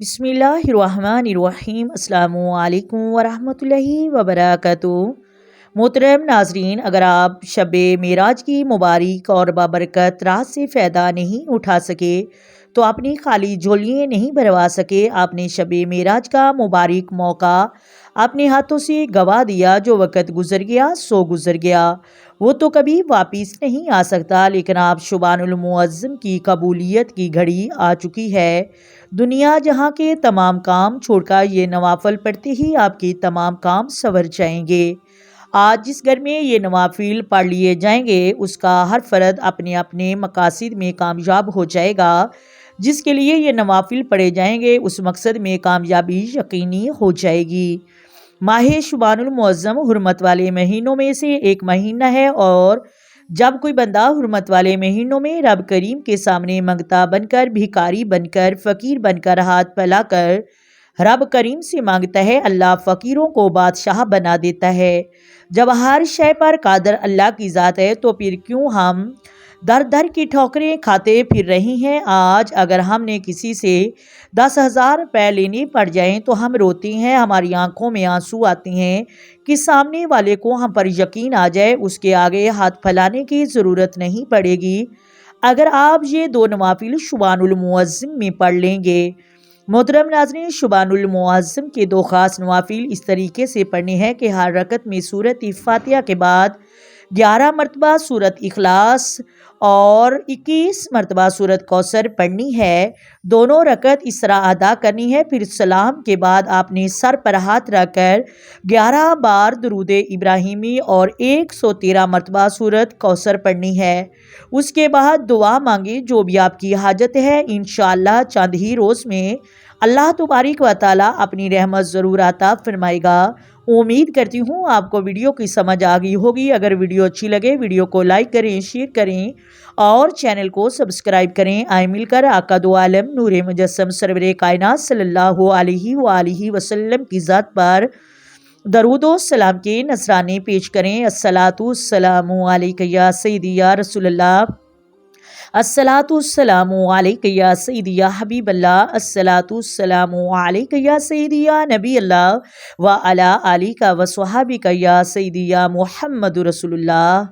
بسم اللہ الرحمن الرحیم۔ السلام علیکم ورحمۃ اللہ وبرکاتہ۔ محترم ناظرین، اگر آپ شب معراج کی مبارک اور بابرکت رات سے فائدہ نہیں اٹھا سکے تو اپنی خالی جھولیاں نہیں بھروا سکے۔ آپ نے شب معراج کا مبارک موقع اپنے ہاتھوں سے گوا دیا۔ جو وقت گزر گیا سو گزر گیا، وہ تو کبھی واپس نہیں آ سکتا، لیکن آپ شبان المعظم کی قبولیت کی گھڑی آ چکی ہے۔ دنیا جہاں کے تمام کام چھوڑ کر یہ نوافل پڑھتے ہی آپ کے تمام کام سنور جائیں گے۔ آج جس گھر میں یہ نوافل پڑھ لیے جائیں گے، اس کا ہر فرد اپنے اپنے مقاصد میں کامیاب ہو جائے گا۔ جس کے لیے یہ نوافل پڑھے جائیں گے، اس مقصد میں کامیابی یقینی ہو جائے گی۔ ماہ شبان المعظم حرمت والے مہینوں میں سے ایک مہینہ ہے، اور جب کوئی بندہ حرمت والے مہینوں میں رب کریم کے سامنے منگتا بن کر، بھکاری بن کر، فقیر بن کر ہاتھ پھیلا کر رب کریم سے مانگتا ہے، اللہ فقیروں کو بادشاہ بنا دیتا ہے۔ جب ہر شے پر قادر اللہ کی ذات ہے، تو پھر کیوں ہم در در کی ٹھوکریں کھاتے پھر رہے ہیں؟ آج اگر ہم نے کسی سے 10,000 روپے لینے پڑ جائیں تو ہم روتے ہیں، ہماری آنکھوں میں آنسو آتے ہیں کہ سامنے والے کو ہم پر یقین آ جائے، اس کے آگے ہاتھ پھیلانے کی ضرورت نہیں پڑے گی اگر آپ یہ دو نوافل شبان المعظم میں پڑھ لیں گے۔ محترم ناظرین، شبان المعظم کے دو خاص نوافل اس طریقے سے پڑھنے ہیں کہ ہر رکعت میں سورۃ فاتحہ کے بعد 11 مرتبہ سورۃ اخلاص اور 21 مرتبہ سورۃ کوثر پڑھنی ہے۔ دونوں رکعت اس طرح ادا کرنی ہے، پھر سلام کے بعد آپ نے سر پر ہاتھ رکھ کر 11 بار درود ابراہیمی اور 113 مرتبہ سورۃ کوثر پڑھنی ہے۔ اس کے بعد دعا مانگی، جو بھی آپ کی حاجت ہے، انشاءاللہ چند ہی روز میں اللہ تبارک و تعالیٰ اپنی رحمت ضرور عطا فرمائے گا۔ امید کرتی ہوں آپ کو ویڈیو کی سمجھ آ گئی ہوگی۔ اگر ویڈیو اچھی لگے، ویڈیو کو لائک کریں، شیئر کریں اور چینل کو سبسکرائب کریں۔ آئیں مل کر آقا دو عالم نور مجسم سرور کائنات صلی اللہ علیہ وآلہ وسلم کی ذات پر درود و سلام کے نذرانے پیش کریں۔ الصلاۃ والسلام علیک یا سیدی یا رسول اللہ، الصلاۃ والسلام علیک یا سیدی یا حبیب اللہ، الصلاۃ والسلام علیک یا سیدی یا نبی اللہ وعلی آلک وصحبک یا سیدی یا محمد رسول اللہ۔